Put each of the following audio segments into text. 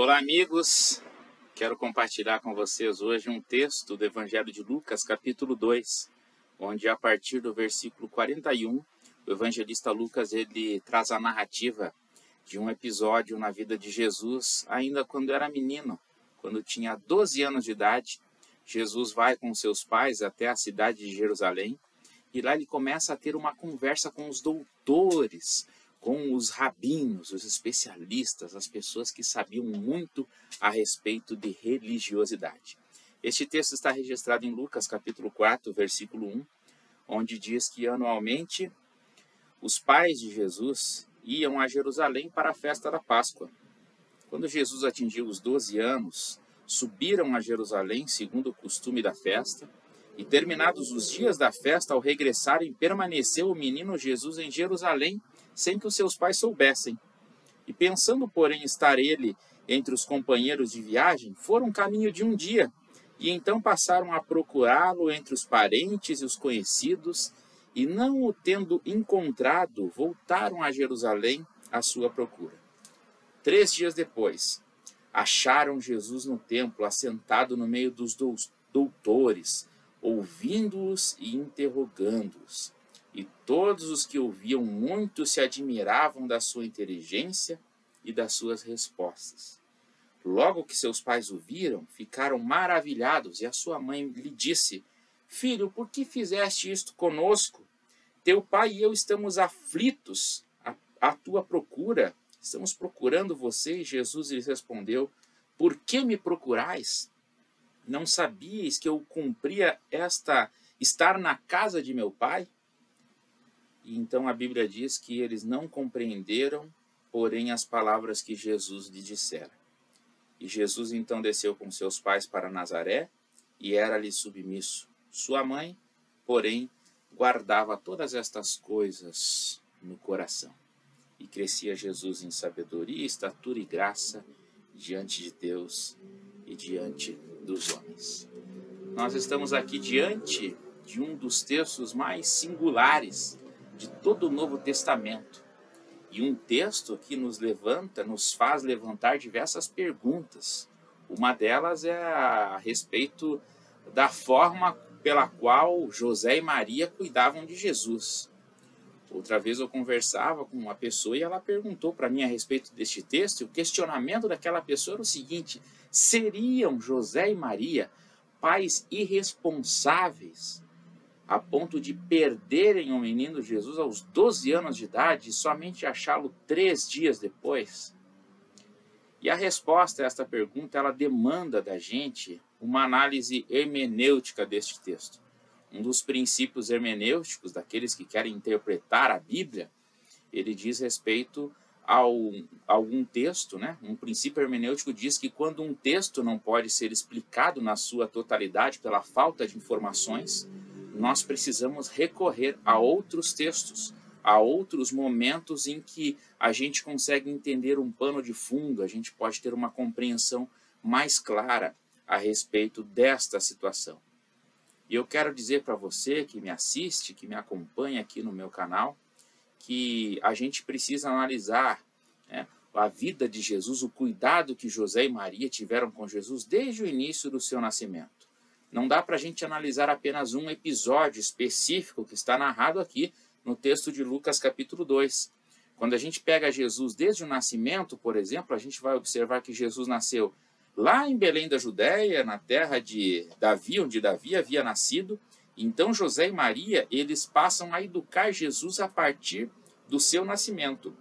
Olá, amigos! Quero compartilhar com vocês hoje um texto do Evangelho de Lucas, capítulo 2, onde a partir do versículo 41, o evangelista Lucas ele traz a narrativa de um episódio na vida de Jesus, ainda quando era menino, quando tinha 12 anos de idade. Jesus vai com seus pais até a cidade de Jerusalém e lá ele começa a ter uma conversa com os doutores, com os rabinos, os especialistas, as pessoas que sabiam muito a respeito de religiosidade. Este texto está registrado em Lucas capítulo 4, versículo 1, onde diz que anualmente os pais de Jesus iam a Jerusalém para a festa da Páscoa. Quando Jesus atingiu os 12 anos, subiram a Jerusalém segundo o costume da festa, e terminados os dias da festa, ao regressarem, permaneceu o menino Jesus em Jerusalém, sem que os seus pais soubessem. E pensando, porém, estar ele entre os companheiros de viagem, foram um caminho de um dia, e então passaram a procurá-lo entre os parentes e os conhecidos, e não o tendo encontrado, voltaram a Jerusalém à sua procura. 3 dias depois, acharam Jesus no templo, assentado no meio dos doutores, ouvindo-os e interrogando-os. E todos os que ouviam muito se admiravam da sua inteligência e das suas respostas. Logo que seus pais o viram, ficaram maravilhados, e a sua mãe lhe disse: Filho, por que fizeste isto conosco? Teu pai e eu estamos aflitos à tua procura. Estamos procurando você. E Jesus lhes respondeu: Por que me procurais? Não sabíeis que eu cumpria estar na casa de meu pai? E então a Bíblia diz que eles não compreenderam, porém, as palavras que Jesus lhe dissera. E Jesus então desceu com seus pais para Nazaré e era-lhe submisso. Sua mãe, porém, guardava todas estas coisas no coração. E crescia Jesus em sabedoria, estatura e graça diante de Deus e diante dos homens. Nós estamos aqui diante de um dos textos mais singulares de todo o Novo Testamento. E um texto que nos faz levantar diversas perguntas. Uma delas é a respeito da forma pela qual José e Maria cuidavam de Jesus. Outra vez eu conversava com uma pessoa e ela perguntou para mim a respeito deste texto, e o questionamento daquela pessoa era o seguinte: seriam José e Maria pais irresponsáveis a ponto de perderem o menino Jesus aos 12 anos de idade e somente achá-lo 3 dias depois? E a resposta a esta pergunta, ela demanda da gente uma análise hermenêutica deste texto. Um dos princípios hermenêuticos, daqueles que querem interpretar a Bíblia, ele diz respeito a algum texto, né? Um princípio hermenêutico diz que quando um texto não pode ser explicado na sua totalidade pela falta de informações, nós precisamos recorrer a outros textos, a outros momentos em que a gente consegue entender um pano de fundo, a gente pode ter uma compreensão mais clara a respeito desta situação. E eu quero dizer para você que me assiste, que me acompanha aqui no meu canal, que a gente precisa analisar, né, a vida de Jesus, o cuidado que José e Maria tiveram com Jesus desde o início do seu nascimento. Não dá para a gente analisar apenas um episódio específico que está narrado aqui no texto de Lucas capítulo 2. Quando a gente pega Jesus desde o nascimento, por exemplo, a gente vai observar que Jesus nasceu lá em Belém da Judéia, na terra de Davi, onde Davi havia nascido. Então José e Maria, eles passam a educar Jesus a partir do seu nascimento.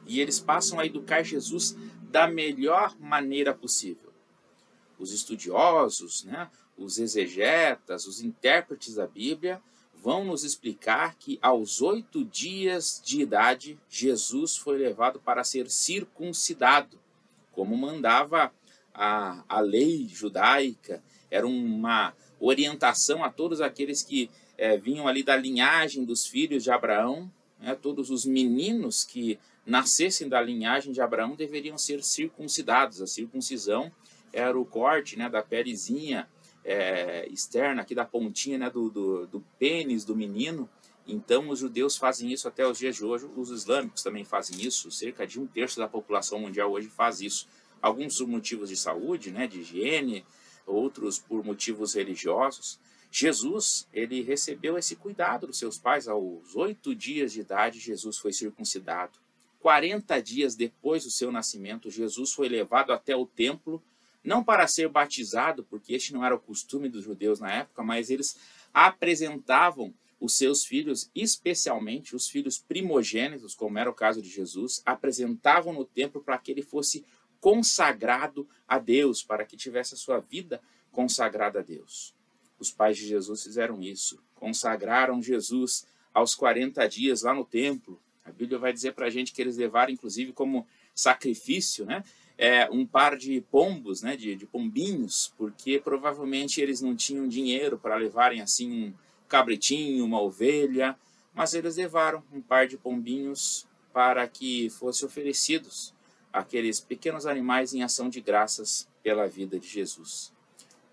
E eles passam a educar Jesus da melhor maneira possível. Os estudiosos, né, os exegetas, os intérpretes da Bíblia vão nos explicar que aos 8 dias de idade, Jesus foi levado para ser circuncidado, como mandava a lei judaica. Era uma orientação a todos aqueles que vinham ali da linhagem dos filhos de Abraão, né, todos os meninos que nascessem da linhagem de Abraão deveriam ser circuncidados. A circuncisão era o corte, né, da pelezinha externa, aqui da pontinha, né, do pênis do menino. Então os judeus fazem isso até os dias de hoje, os islâmicos também fazem isso, cerca de 1/3 da população mundial hoje faz isso. alguns por motivos de saúde, né, de higiene, outros por motivos religiosos. Jesus, ele recebeu esse cuidado dos seus pais. Aos 8 dias de idade, Jesus foi circuncidado. 40 dias depois do seu nascimento, Jesus foi levado até o templo, não para ser batizado, porque este não era o costume dos judeus na época, mas eles apresentavam os seus filhos, especialmente os filhos primogênitos, como era o caso de Jesus, apresentavam no templo para que ele fosse consagrado a Deus, para que tivesse a sua vida consagrada a Deus. Os pais de Jesus fizeram isso, consagraram Jesus aos 40 dias lá no templo. A Bíblia vai dizer para a gente que eles levaram, inclusive, como sacrifício, né, um par de pombos, né, de pombinhos, porque provavelmente eles não tinham dinheiro para levarem assim um cabritinho, uma ovelha, mas eles levaram um par de pombinhos para que fossem oferecidos aqueles pequenos animais em ação de graças pela vida de Jesus.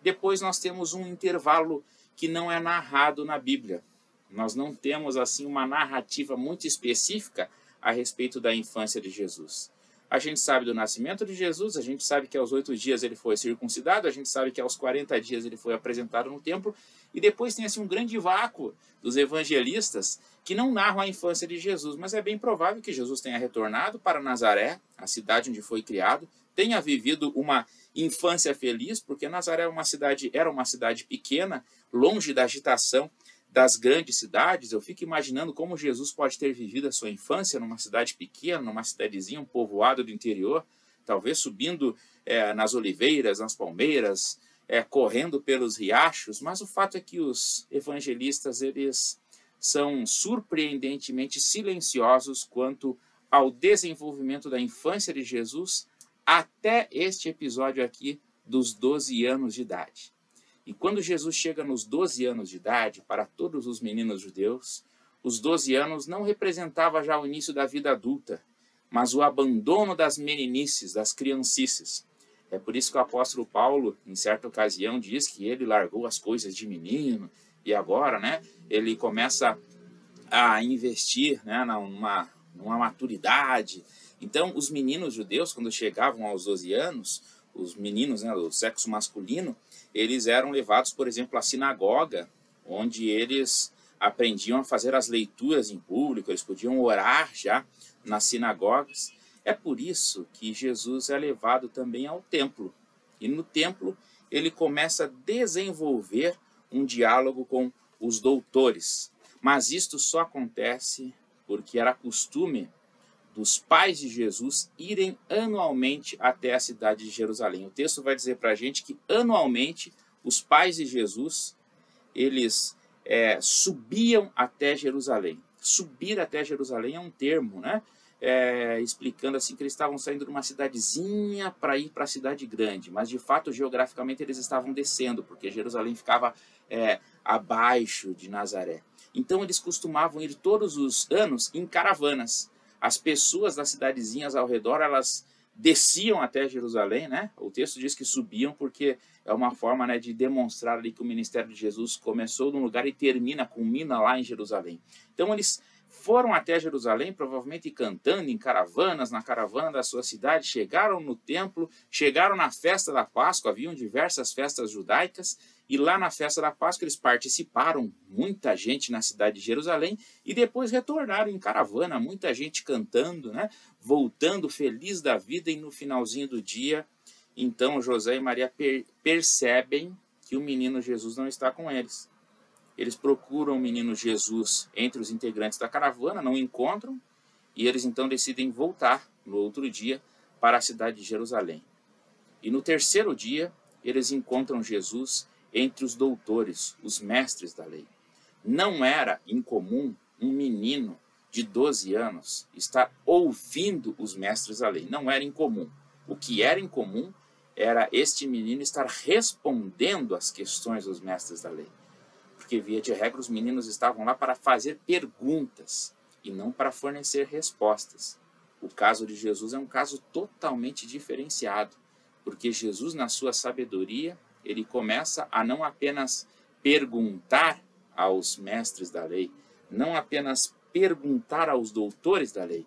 Depois nós temos um intervalo que não é narrado na Bíblia. Nós não temos assim uma narrativa muito específica a respeito da infância de Jesus. A gente sabe do nascimento de Jesus, a gente sabe que aos 8 dias ele foi circuncidado, a gente sabe que aos 40 dias ele foi apresentado no templo, e depois tem assim um grande vácuo dos evangelistas que não narram a infância de Jesus, mas é bem provável que Jesus tenha retornado para Nazaré, a cidade onde foi criado, tenha vivido uma infância feliz, porque Nazaré era uma cidade pequena, longe da agitação das grandes cidades. Eu fico imaginando como Jesus pode ter vivido a sua infância numa cidade pequena, numa cidadezinha, um povoado do interior, talvez subindo nas oliveiras, nas palmeiras, correndo pelos riachos, mas o fato é que os evangelistas, eles são surpreendentemente silenciosos quanto ao desenvolvimento da infância de Jesus até este episódio aqui dos 12 anos de idade. E quando Jesus chega nos 12 anos de idade, para todos os meninos judeus, os 12 anos não representava já o início da vida adulta, mas o abandono das meninices, das criancices. É por isso que o apóstolo Paulo, em certa ocasião, diz que ele largou as coisas de menino e agora, né, ele começa a investir, né, numa maturidade. Então, os meninos judeus, quando chegavam aos 12 anos, os meninos, né, do sexo masculino, eles eram levados, por exemplo, à sinagoga, onde eles aprendiam a fazer as leituras em público, eles podiam orar já nas sinagogas. É por isso que Jesus é levado também ao templo. E no templo ele começa a desenvolver um diálogo com os doutores. Mas isto só acontece porque era costume dos pais de Jesus irem anualmente até a cidade de Jerusalém. O texto vai dizer para a gente que anualmente os pais de Jesus, eles subiam até Jerusalém. Subir até Jerusalém é um termo, né? Explicando assim que eles estavam saindo de uma cidadezinha para ir para a cidade grande, mas de fato geograficamente eles estavam descendo, porque Jerusalém ficava abaixo de Nazaré. Então eles costumavam ir todos os anos em caravanas. As pessoas das cidadezinhas ao redor, elas desciam até Jerusalém, né? O texto diz que subiam porque é uma forma, né, de demonstrar ali que o ministério de Jesus começou num lugar e culmina lá em Jerusalém. Então eles foram até Jerusalém, provavelmente cantando em caravanas, na caravana da sua cidade, chegaram no templo, chegaram na festa da Páscoa, haviam diversas festas judaicas, e lá na festa da Páscoa eles participaram, muita gente na cidade de Jerusalém, e depois retornaram em caravana, muita gente cantando, né, voltando feliz da vida, e no finalzinho do dia, então José e Maria percebem que o menino Jesus não está com eles. Eles procuram o menino Jesus entre os integrantes da caravana, não encontram, e eles então decidem voltar no outro dia para a cidade de Jerusalém. E no terceiro dia, eles encontram Jesus entre os doutores, os mestres da lei. Não era incomum um menino de 12 anos estar ouvindo os mestres da lei. Não era incomum. O que era incomum era este menino estar respondendo às questões dos mestres da lei. Porque, via de regra, os meninos estavam lá para fazer perguntas e não para fornecer respostas. O caso de Jesus é um caso totalmente diferenciado, porque Jesus, na sua sabedoria, ele começa a não apenas perguntar aos mestres da lei, não apenas perguntar aos doutores da lei,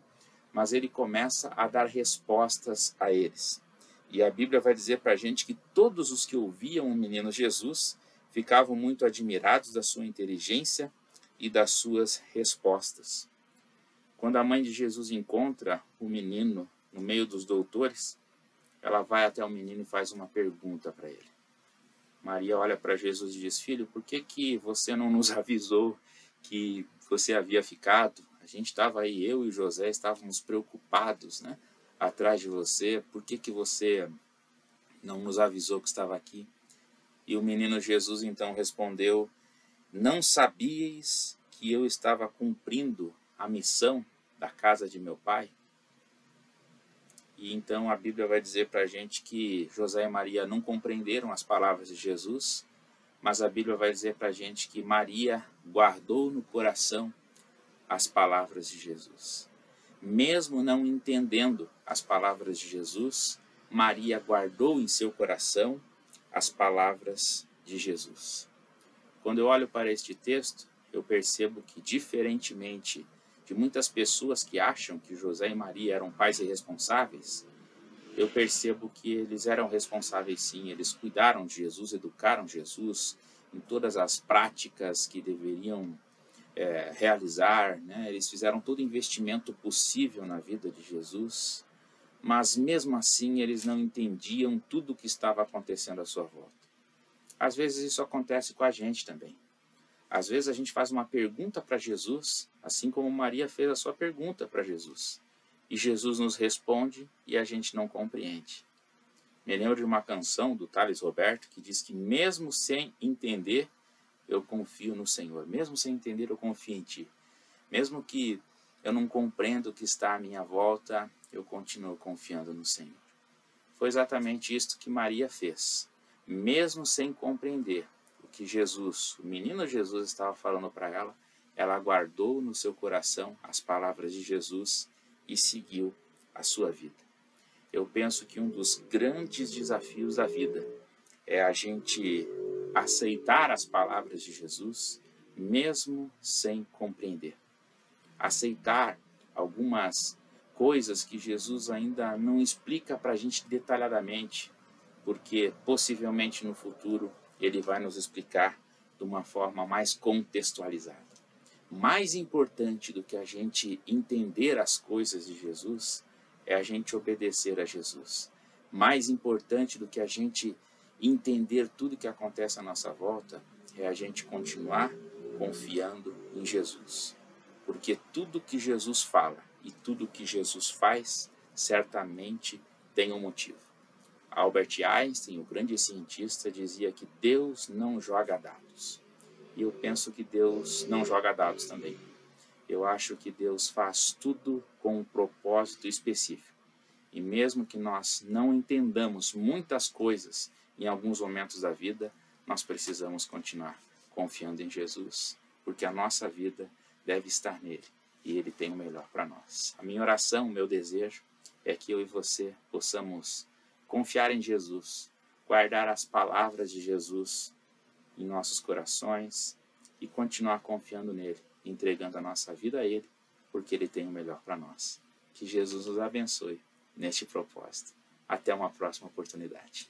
mas ele começa a dar respostas a eles. E a Bíblia vai dizer para a gente que todos os que ouviam o menino Jesus ficavam muito admirados da sua inteligência e das suas respostas. Quando a mãe de Jesus encontra o menino no meio dos doutores, ela vai até o menino e faz uma pergunta para ele. Maria olha para Jesus e diz: filho, por que você não nos avisou que você havia ficado? A gente estava aí, eu e José estávamos preocupados, né, atrás de você. Por que você não nos avisou que estava aqui? E o menino Jesus então respondeu: não sabíeis que eu estava cumprindo a missão da casa de meu pai? E então a Bíblia vai dizer para a gente que José e Maria não compreenderam as palavras de Jesus, mas a Bíblia vai dizer para a gente que Maria guardou no coração as palavras de Jesus. Mesmo não entendendo as palavras de Jesus, Maria guardou em seu coração as palavras de Jesus. Quando eu olho para este texto, eu percebo que, diferentemente de muitas pessoas que acham que José e Maria eram pais irresponsáveis, eu percebo que eles eram responsáveis sim, eles cuidaram de Jesus, educaram Jesus em todas as práticas que deveriam realizar, né? Eles fizeram todo o investimento possível na vida de Jesus, mas mesmo assim eles não entendiam tudo o que estava acontecendo à sua volta. Às vezes isso acontece com a gente também. Às vezes a gente faz uma pergunta para Jesus, assim como Maria fez a sua pergunta para Jesus. E Jesus nos responde e a gente não compreende. Me lembro de uma canção do Thales Roberto que diz que mesmo sem entender, eu confio no Senhor. Mesmo sem entender, eu confio em Ti. Mesmo que eu não compreenda o que está à minha volta, eu continuo confiando no Senhor. Foi exatamente isto que Maria fez. Mesmo sem compreender o que Jesus, o menino Jesus, estava falando para ela, ela guardou no seu coração as palavras de Jesus e seguiu a sua vida. Eu penso que um dos grandes desafios da vida é a gente aceitar as palavras de Jesus, mesmo sem compreender. Aceitar algumas coisas que Jesus ainda não explica para a gente detalhadamente, porque possivelmente no futuro ele vai nos explicar de uma forma mais contextualizada. Mais importante do que a gente entender as coisas de Jesus é a gente obedecer a Jesus. Mais importante do que a gente entender tudo que acontece à nossa volta é a gente continuar confiando em Jesus. Porque tudo que Jesus fala e tudo que Jesus faz certamente tem um motivo. Albert Einstein, o grande cientista, dizia que Deus não joga dados. E eu penso que Deus não joga dados também. Eu acho que Deus faz tudo com um propósito específico. E mesmo que nós não entendamos muitas coisas em alguns momentos da vida, nós precisamos continuar confiando em Jesus, porque a nossa vida deve estar nele e ele tem o melhor para nós. A minha oração, o meu desejo é que eu e você possamos confiar em Jesus, guardar as palavras de Jesus em nossos corações e continuar confiando nele, entregando a nossa vida a ele, porque ele tem o melhor para nós. Que Jesus nos abençoe neste propósito. Até uma próxima oportunidade.